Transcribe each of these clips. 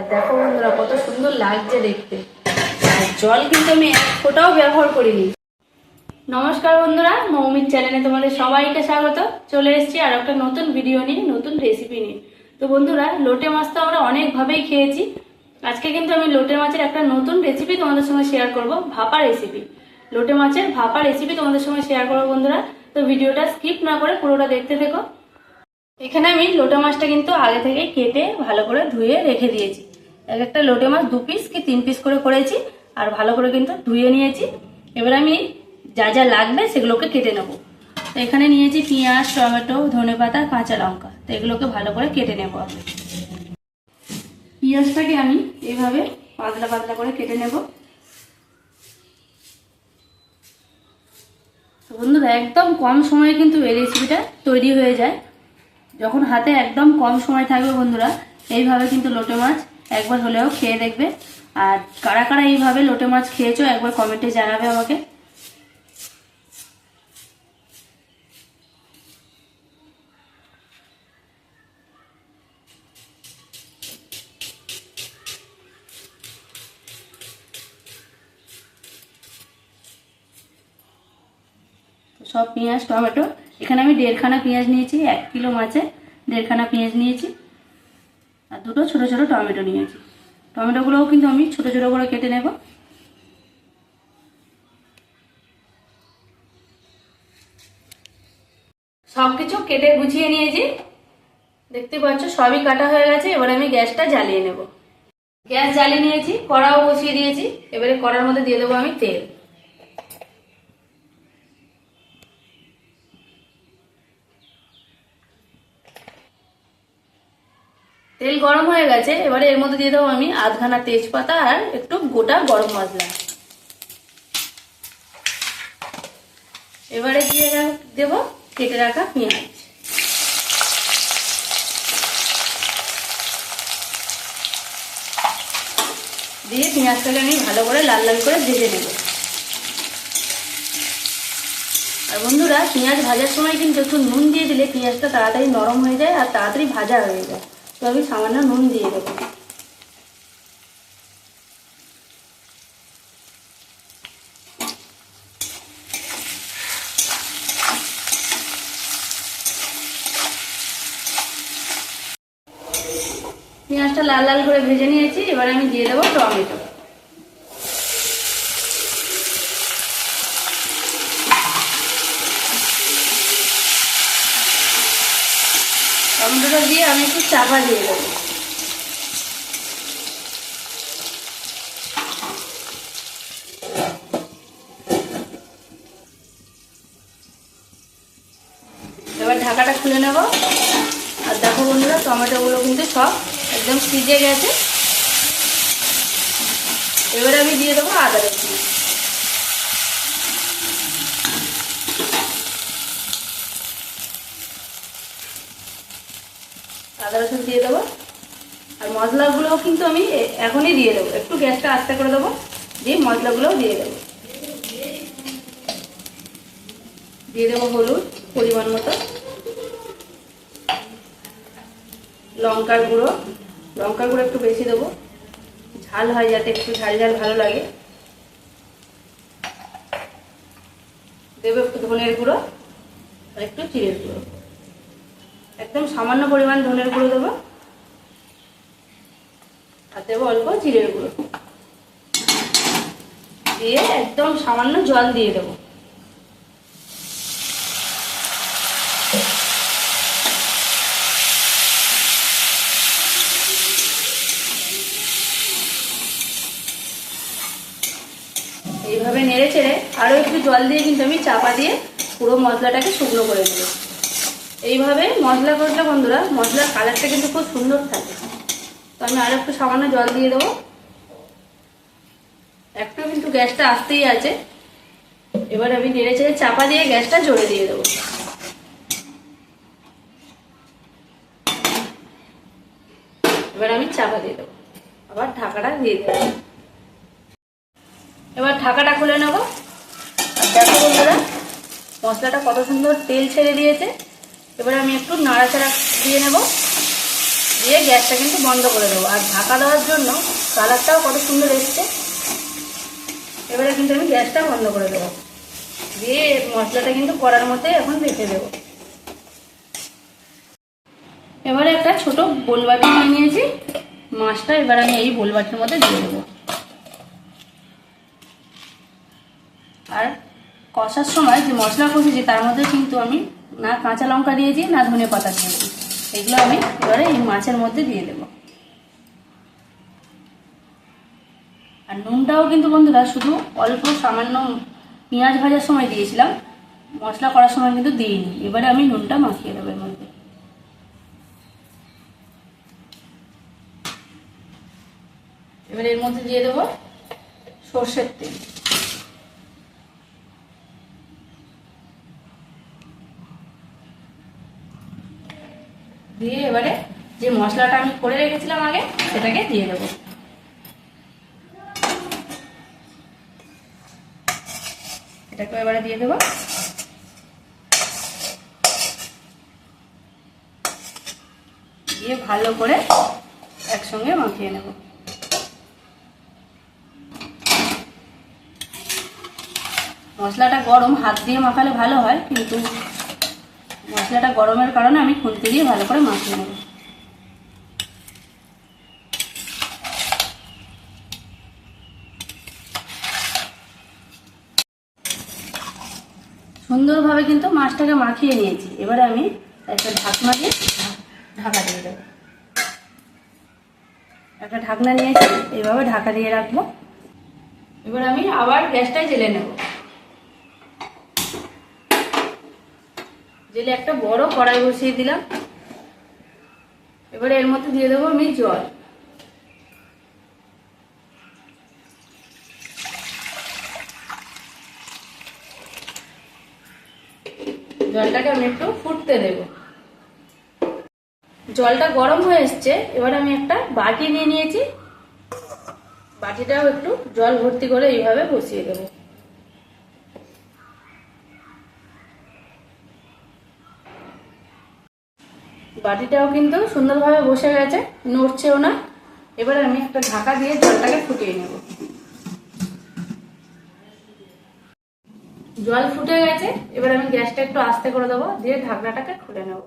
আর দেখো বন্ধুরা কত সুন্দর লাগছে দেখতে। আর জল কিন্তু আমি এক ফোঁটাও ব্যবহার করিনি। নমস্কার বন্ধুরা, মৌমির চ্যানেলে তোমাদের সবাইকে স্বাগত। চলে এসেছি আর একটা নতুন ভিডিও নিয়ে, নতুন রেসিপি নিয়ে। তো বন্ধুরা, লোটে মাছ তো আমরা অনেকভাবেই খেয়েছি। আজকে কিন্তু আমি লোটে মাছের একটা নতুন রেসিপি তোমাদের সঙ্গে শেয়ার করব, ভাপা রেসিপি। লোটে মাছের ভাপা রেসিপি তোমাদের সঙ্গে শেয়ার করবো বন্ধুরা। তো ভিডিওটা স্কিপ না করে পুরোটা দেখতে থেকো। এখানে আমি লোটে মাছটা কিন্তু আগে থেকে কেটে ভালো করে ধুয়ে রেখে দিয়েছি। এক একটা লোটে মাছ 2 পিস কি 3 পিস করে করেছি, আর ভালো করে কিন্তু ধুয়ে নিয়েছি। এবার আমি যা যা লাগবে সেগুলোকে কেটে নেব। তো এখানে নিয়েছি পেঁয়াজ, টমেটো, ধনেপাতা, কাঁচা লঙ্কা। তো এগুলোকে ভালো করে কেটে নেব। পেঁয়াজটাকে আমি এইভাবে পাতলা পাতলা করে কেটে নেব। তো বন্ধুরা, একদম কম সময়ে কিন্তু এই রেসিপিটা তৈরি হয়ে যায়। যখন হাতে একদম কম সময় থাকবে বন্ধুরা, এইভাবে কিন্তু লোটে মাছ একবার হলেও খেয়ে দেখবে। আর কারা কারা এইভাবে লোটে মাছ খেয়েছো একবার কমেন্টে জানাবে আমাকে। সব পেঁয়াজ, টমেটো, এখানে আমি 1.5খানা পেঁয়াজ নিয়েছি। 1 কিলো মাছে 1.5খানা পেঁয়াজ নিয়েছি, আর 2টো ছোট ছোট টমেটো নিয়েছি। টমেটোগুলোও কিন্তু আমি ছোট ছোট করে কেটে নেব। সবকিছু কেটে গুছিয়ে নিয়েছি, দেখতে পাচ্ছ সবই কাটা হয়ে গেছে। এবার আমি গ্যাসটা জ্বালিয়ে নেব। গ্যাস জ্বালিয়ে নিয়েছি, কড়াও বসিয়ে দিয়েছি। এবারে কড়ার মধ্যে দিয়ে দেবো আমি তেল। তেল গরম হয়ে গেছে, এবারে এর মধ্যে দিয়ে দেবো আমি আধখানা তেজপাতা আর একটু গোটা গরম মশলা। এবারে দিয়ে দেবো কেটে রাখা পেঁয়াজ। দিয়ে পেঁয়াজটাকে আমি ভালো করে লাল লাল করে ভেজে নেব। আর বন্ধুরা, পেঁয়াজ ভাজার সময় কিন্তু একটু নুন দিয়ে দিলে পেঁয়াজটা তাড়াতাড়ি নরম হয়ে যায় আর তাড়াতাড়ি ভাজা হয়ে যায়। তো আমি সামান্য নুন দিয়ে দেবো। পেঁয়াজটা লাল লাল করে ভেজে নিয়েছি। এবার আমি দিয়ে দেবো টমেটো। টমেটোটা দিয়ে আমি একটু চাপা দিয়ে দেবো। এবার ঢাকাটা খুলে নেব। আর দেখো বন্ধুরা, টমেটোগুলো কিন্তু সব একদম সিজে গেছে। এবারে আমি দিয়ে দেবো আদা রসুন। আদা রসুন দিয়ে দেবো। আর মশলাগুলোও কিন্তু আমি এখনই দিয়ে দেবো। একটু গ্যাসটা আস্তে করে দেবো, দিয়ে মশলাগুলোও দিয়ে দেবো। দিয়ে দেবো হলুদ পরিমাণ মতো, লঙ্কার গুঁড়ো একটু বেশি দেবো, ঝাল হয় যাতে একটু ঝাল ঝাল ভালো লাগে। দেবো একটু ধনের গুঁড়ো আর একটু জিরের গুঁড়ো। একদম সামান্য পরিমাণ ধনের গুঁড়ো দেবো, আর দেবো অল্প জিরের গুঁড়ো। দিয়ে একদম সামান্য জল দিয়ে দেবো। এইভাবে নেড়ে চেড়ে আরও একটু জল দিয়ে কিন্তু আমি চাপা দিয়ে পুরো মশলাটাকে শুকনো করে দেবো। এইভাবে মশলা করলে বন্ধুরা মশলার কালারটা কিন্তু খুব সুন্দর থাকে। তো আমি আর একটু সামান্য জল দিয়ে দেবো। একটু কিন্তু গ্যাসটা আসতেই আছে। এবার আমি নেড়ে চেড়ে চাপা দিয়ে গ্যাসটা জোরে দিয়ে দেবো। এবার আমি চাপা দিয়ে দেবো, আবার ঢাকাটা দিয়ে দেবো। এবার ঢাকাটা খুলে নেব। আর দেখো বন্ধুরা, মশলাটা কত সুন্দর তেল ছেড়ে দিয়েছে। এবার আমি একটু নাড়াচাড়া দিয়ে নেব। দিয়ে গ্যাসটা কিন্তু বন্ধ করে দেবো। আর ঢাকা দেওয়ার জন্য কালারটাও কত সুন্দর এসছে। এবারে কিন্তু আমি গ্যাসটা বন্ধ করে দেবো, দিয়ে মশলাটা কিন্তু কড়ার মধ্যে এখন রেখে দেবো। এবারে একটা ছোট বোল বাটি নিয়ে নিয়েছি, মাছটা এবার আমি এই বোল বাটির মধ্যে দিয়ে দেবো। আর কষার সময় যে মশলা কষেছি তার মধ্যে কিন্তু আমি না কাঁচা লঙ্কা দিয়েছি না ধনে পাতা দিয়েছি, এগুলো আমি এবারে এই মাছের মধ্যে দিয়ে দেবো। আর নুনটাও কিন্তু বন্ধুরা শুধু অল্প সামান্য পেঁয়াজ ভাজার সময় দিয়েছিলাম, মশলা করার সময় কিন্তু দিইনি। এবারে আমি নুনটা মাখিয়ে দেবো এর মধ্যে। এবারে এর মধ্যে দিয়ে দেবো সর্ষের তেল। দিয়ে এবারে যে মশলাটা আমি করে রেখেছিলাম আগে সেটাকে দিয়ে দেবো। এটাকে এবারে দিয়ে দেবো। দিয়ে ভালো করে একসঙ্গে মাখিয়ে নেব। মশলাটা গরম, হাত দিয়ে মাখালে ভালো হয়, কিন্তু মশলাটা গরমের কারণে আমি খুন্তি দিয়ে ভালো করে মাখিয়ে নেব। সুন্দরভাবে কিন্তু মাছটাকে মাখিয়ে নিয়েছি। এবারে আমি একটা ঢাকনা দিয়ে ঢাকা দিয়ে দেবো। একটা ঢাকনা নিয়েছি, এইভাবে ঢাকা দিয়ে রাখবো। এবার আমি আবার গ্যাসটাই জেলে নেব। জেলে একটা বড় কড়াই বসিয়ে দিলাম। এবারে এর মধ্যে দিয়ে দেবো আমি জল। জলটাকে আমি একটু ফুটতে দেব। জলটা গরম হয়ে এসছে, এবার আমি একটা বাটি নিয়ে নিয়েছি, বাটিটাও একটু জল ভর্তি করে এইভাবে বসিয়ে দেব। বাটিটাও কিন্তু সুন্দরভাবে বসে গেছে, নড়ছেও না। এবার আমি একটা ঢাকা দিয়ে জলটাকে ফুটিয়ে নেব। জল ফুটে গেছে, এবার আমি গ্যাসটা একটু আস্তে করে দেবো, দিয়ে ঢাকনাটাকে খুলে নেব।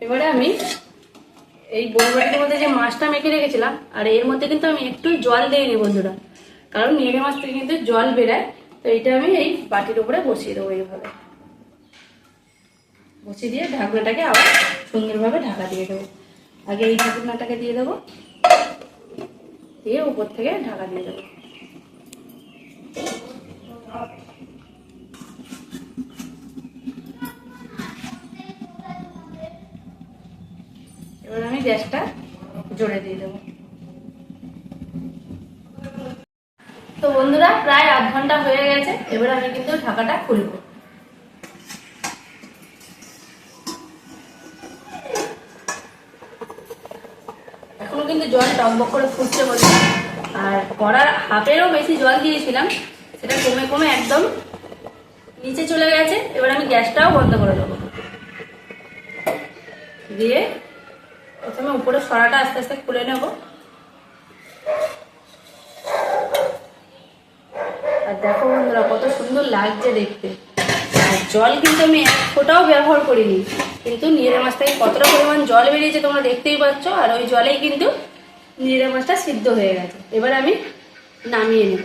এবারে আমি এই বোল বাটির মধ্যে যে মাছটা মেখে রেখেছিলাম, আর এর মধ্যে কিন্তু আমি একটু জল দিইনি বন্ধুরা, কারণ নিয়ে মাছ থেকে কিন্তু জল বেরায়। তো এটা আমি এই বাটির উপরে বসিয়ে দেবো। এইভাবে বসিয়ে দিয়ে ঢাকনাটাকে আবার সুন্দরভাবে ঢাকা দিয়ে দেবো। আগে এই ঢাকনাটাকে দিয়ে দেবো, দিয়ে উপর থেকে ঢাকা দিয়ে দেবো। এবার আমি গ্যাসটা জোরে দিয়ে দেবো। তো বন্ধুরা প্রায় আধ ঘন্টা হয়ে গেছে, এবার আমি কিন্তু ঢাকাটা খুলবো। এখনো কিন্তু জল টকবক করে ফুটছে বলছে। আর কড়ার হাফেরও বেশি জল দিয়েছিলাম, সেটা কমে কমে একদম নিচে চলে গেছে। এবার আমি গ্যাসটাও বন্ধ করে দেবো। দিয়ে প্রথমে উপরে সরাটা আস্তে আস্তে খুলে নেব। আর দেখো বন্ধুরা কত সুন্দর লাগছে দেখতে। আর জল কিন্তু আমি এক ফোঁটাও ব্যবহার করিনি, কিন্তু নিয়েরে মাছ থেকে কতটা পরিমাণ জল বেরিয়েছে তোমরা দেখতেই পাচ্ছ। আর ওই জলেই কিন্তু নিয়েরে মাছটা সিদ্ধ হয়ে গেছে। এবার আমি নামিয়ে নেব।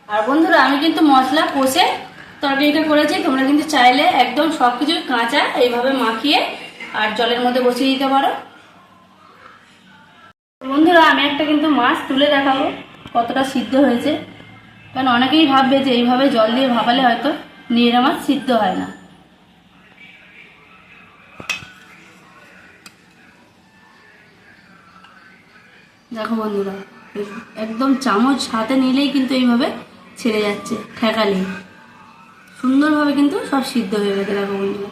আর বন্ধুরা আমি কিন্তু মশলা কষে তরকারিটা করেছি, তোমরা কিন্তু চাইলে একদম সবকিছু কাঁচা এইভাবে মাখিয়ে আর জলের মধ্যে বসিয়ে দিতে পারো। বন্ধুরা আমি একটা কিন্তু মাছ তুলে দেখাবো কতটা সিদ্ধ হয়েছে, কারণ অনেকেই ভাববে যে এইভাবে জল দিয়ে ভাপালে হয়তো নিয়েরে মাছ সিদ্ধ হয় না। দেখো বন্ধুরা একদম চামচ হাতে নিলেই কিন্তু এইভাবে ছেড়ে যাচ্ছে, ঠেকালেই সুন্দরভাবে কিন্তু সব সিদ্ধ হয়ে গেছে দেখো বন্ধুরা।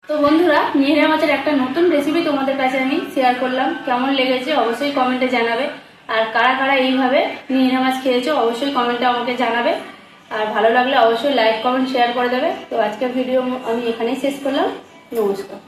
তো বন্ধুরা, নিহরা মাছের একটা নতুন রেসিপি তোমাদের কাছে আমি শেয়ার করলাম। কেমন লেগেছে অবশ্যই কমেন্টে জানাবে। আর কারা কারা এইভাবে নিহরা মাছ খেয়েছো অবশ্যই কমেন্টে আমাকে জানাবে। আর ভালো লাগলে অবশ্যই লাইক কমেন্ট শেয়ার করে দেবে। তো আজকের ভিডিও আমি এখানেই শেষ করলাম। নমস্কার।